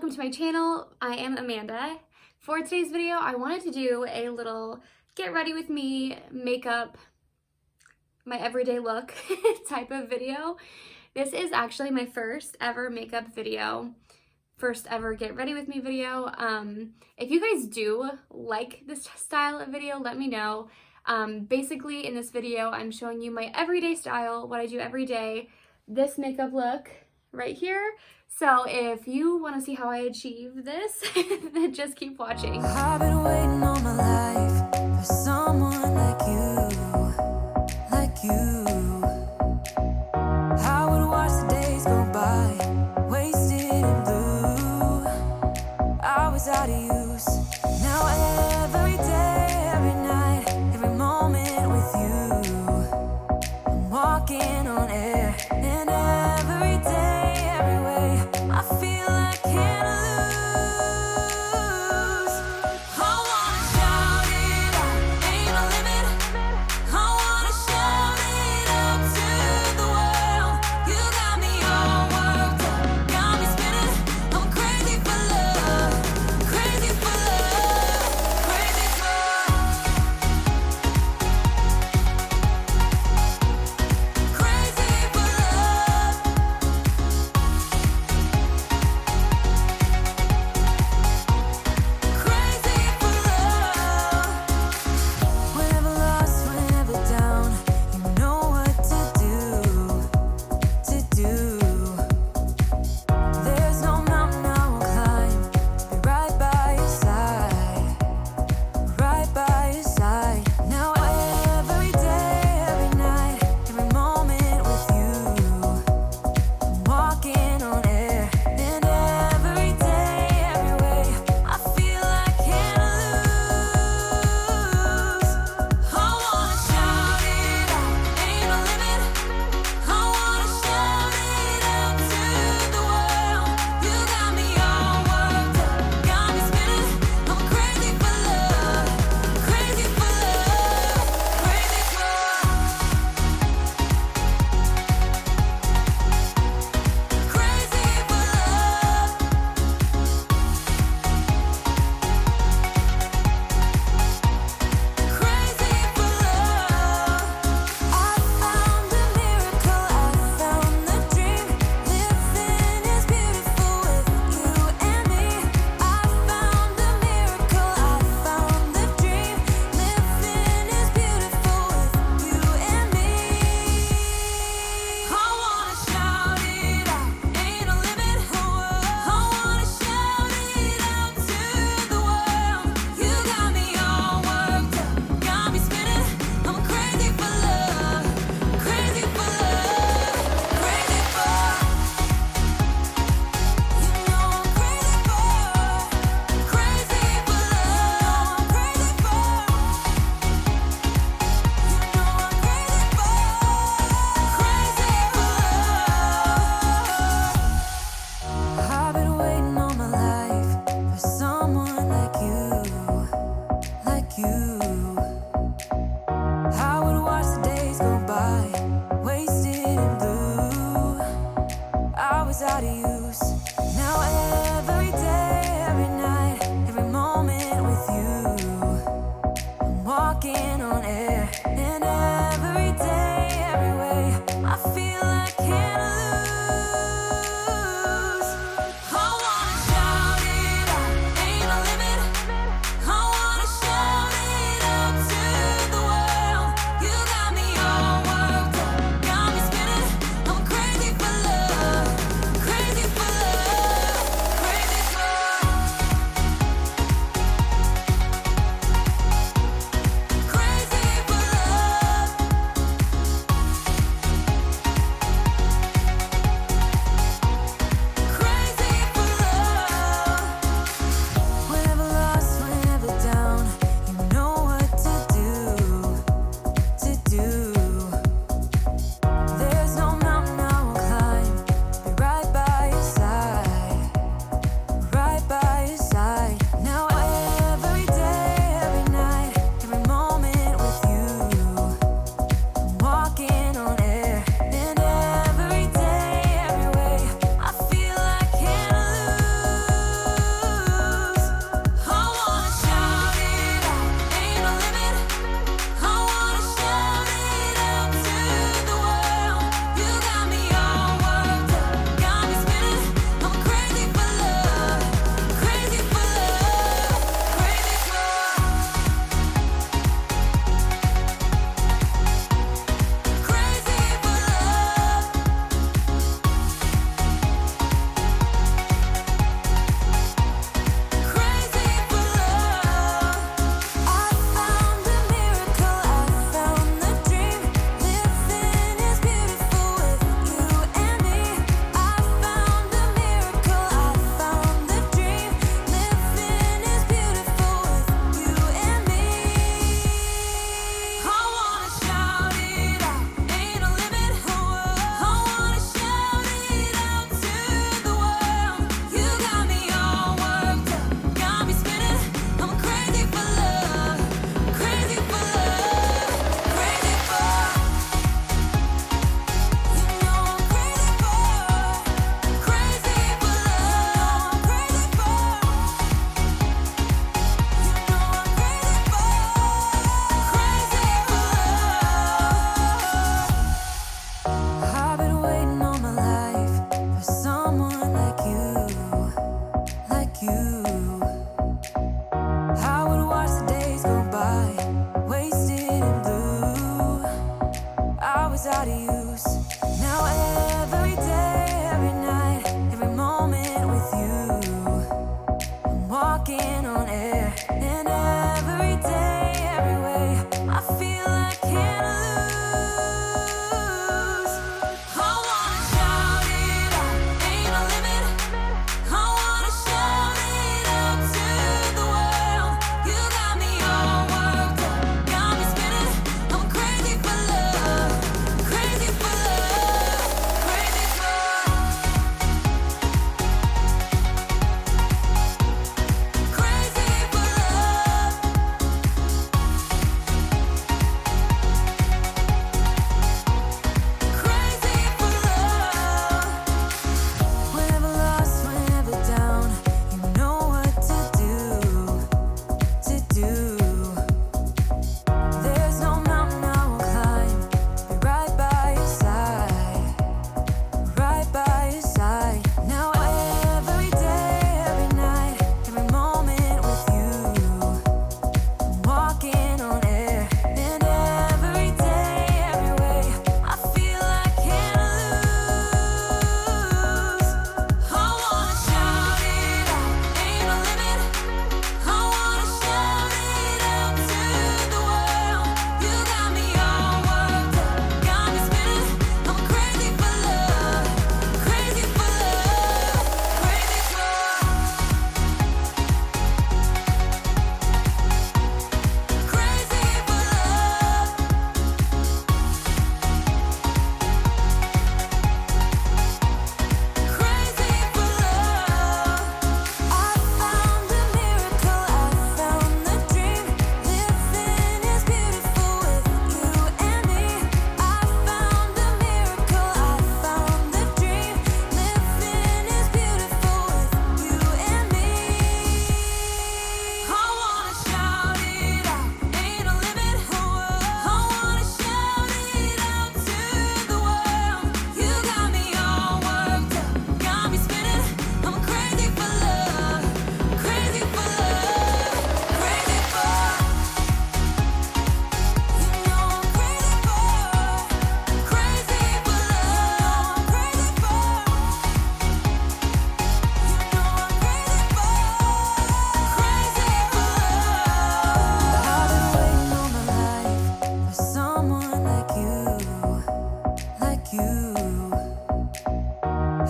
welcome to my channel. I am Amanda. For today's video, I wanted to do a little get ready with me makeup, my everyday look type of video. This is actually my first ever makeup video, first ever get ready with me video. If you guys do like this style of video, let me know. Basically in this video, I'm showing you my everyday style, what I do every day, this makeup look right here. So if you want to see how I achieve this, then just keep watching. I've been waiting all my life for someone like you, like you. I would watch the days go by, wasted in blue. I was out of use. Now every day, every night, every moment with you, I'm walking on air. And every day, every way, I feel I can't lose. I wanna shout it out, ain't no limit. I wanna shout it out to the world. You got me all worked up, got me spinning. I'm crazy for love, crazy for love, crazy for out of use. Now every day, every night, every moment with you, I'm walking on air. And every day, every way, I feel I can't lose. I wanna shout it out, ain't no limit. I wanna shout it out to the world. You got me all worked up, got me spinning. I'm crazy for love, crazy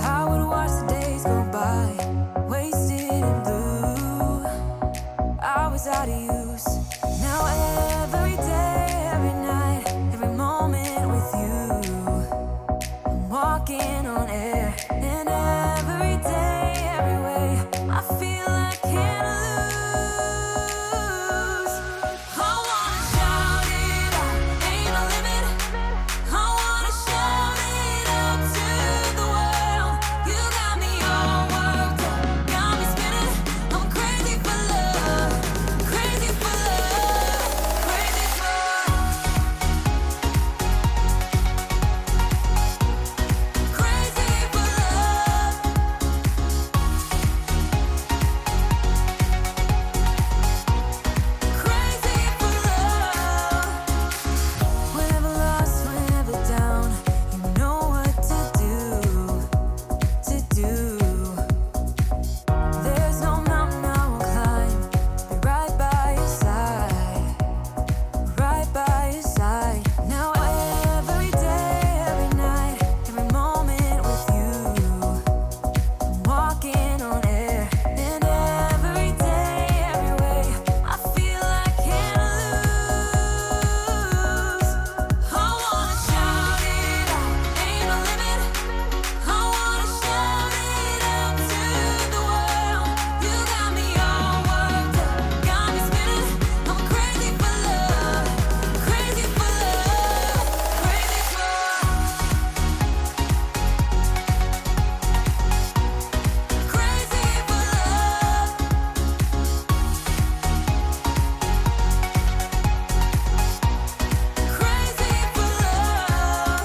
I would watch the days go by, wasted in blue. I was out of use. Now every day, every night, every moment with you, I'm walking on air. And every day, every way, I feel I can't lose. I wanna shout it out, ain't no limit. I wanna shout it out to the world. You got me all worked up, got me spinning. I'm crazy for love, crazy for love, crazy for crazy for love, crazy for love. Whenever lost, whenever down, you know what to do, to do. There's no mountain I won't climb, be right by your side, right by your side. Now every day, every night, every moment with you, I'm walking on air. And every day, every way, I feel I can't lose. I wanna shout it out, ain't no limit. I wanna shout it out to the world. You got me all worked up, got me spinning. I'm crazy for love, crazy for love, crazy for crazy for love, crazy for love.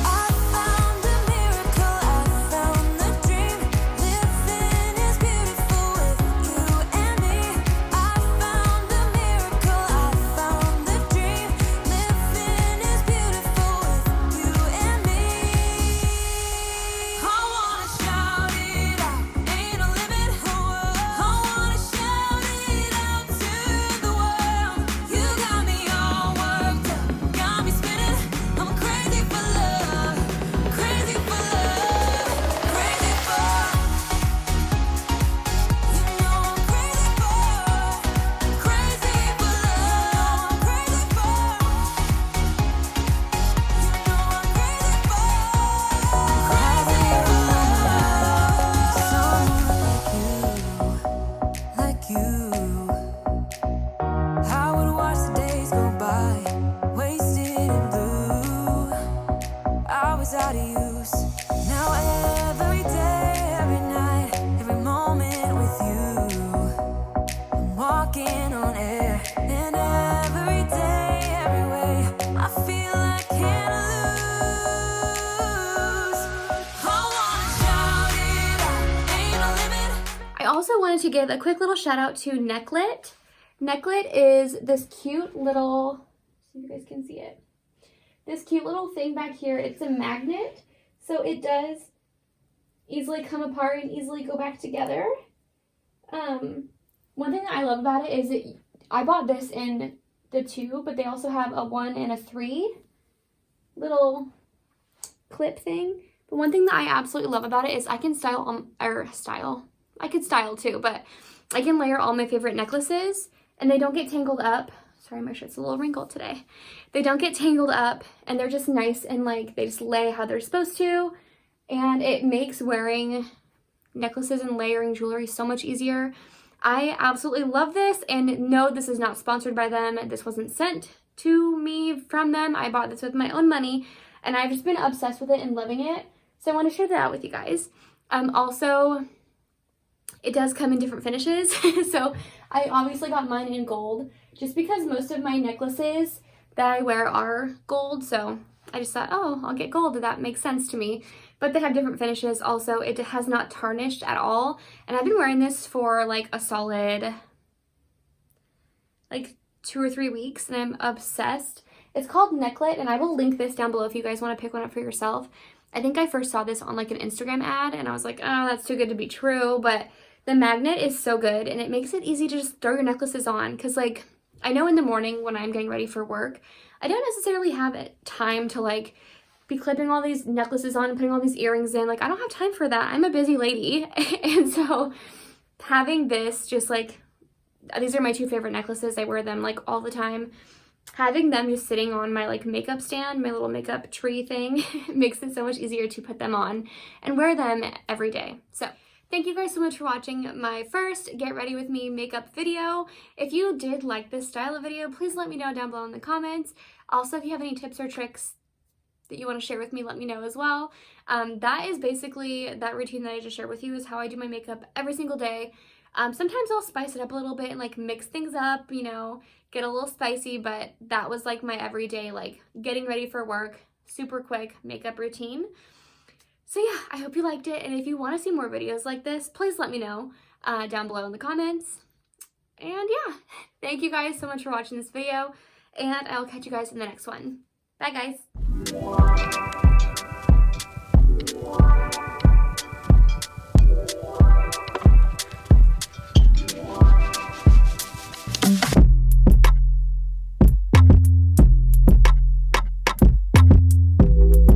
I found a miracle, I found the dream. Living is beautiful with you and me. I found a miracle, I found the dream. Living is beautiful with you and me. I wanna shout it out, ain't no limit. I wanna shout it out to the world. You got me all worked up, got me spinning. I'm crazy for love, crazy for love, crazy for. You know I'm crazy for, crazy for love, crazy for. You know I'm crazy for, crazy for love. Someone like you. I would watch the days go by, wasted in blue. I was out of use. Now every day, every night, every moment with you, I'm walking on air. And every day, every way, I feel I can't lose. I wanna shout it out, ain't no limit. I also wanted to give a quick little shout out to Necklet. Necklet is this cute little, see if you guys can see it. This cute little thing back here, it's a magnet, so it does easily come apart and easily go back together. One thing that I love about it is I bought this in the 2, but they also have a 1 and a 3 little clip thing. But one thing that I absolutely love about it is I can I could style too, but I can layer all my favorite necklaces and they don't get tangled up. Sorry, my shirt's a little wrinkled today. They don't get tangled up and they're just nice and like they just lay how they're supposed to. And it makes wearing necklaces and layering jewelry so much easier. I absolutely love this, and no, this is not sponsored by them. This wasn't sent to me from them. I bought this with my own money and I've just been obsessed with it and loving it. So I want to share that out with you guys. Also, it does come in different finishes. So I obviously got mine in gold just because most of my necklaces that I wear are gold. So I just thought, oh, I'll get gold. That makes sense to me. But they have different finishes. Also, it has not tarnished at all. And I've been wearing this for like a solid, like 2 or 3 weeks, and I'm obsessed. It's called Necklet, and I will link this down below if you guys want to pick one up for yourself. I think I first saw this on like an Instagram ad, and I was like, oh, that's too good to be true. But the magnet is so good, and it makes it easy to just throw your necklaces on. Because like, I know in the morning when I'm getting ready for work, I don't necessarily have time to like be clipping all these necklaces on and putting all these earrings in. Like, I don't have time for that. I'm a busy lady. And so having this just like, these are my two favorite necklaces. I wear them like all the time. Having them just sitting on my like makeup stand, my little makeup tree thing, makes it so much easier to put them on and wear them every day. So thank you guys so much for watching my first Get Ready With Me makeup video. If you did like this style of video, please let me know down below in the comments. Also, if you have any tips or tricks that you want to share with me, let me know as well. That is basically that routine that I just shared with you is how I do my makeup every single day. Sometimes I'll spice it up a little bit and like mix things up, you know, get a little spicy, but that was like my everyday, like getting ready for work, super quick makeup routine. So yeah, I hope you liked it. And if you want to see more videos like this, please let me know down below in the comments. And yeah, thank you guys so much for watching this video, and I'll catch you guys in the next one. Bye guys.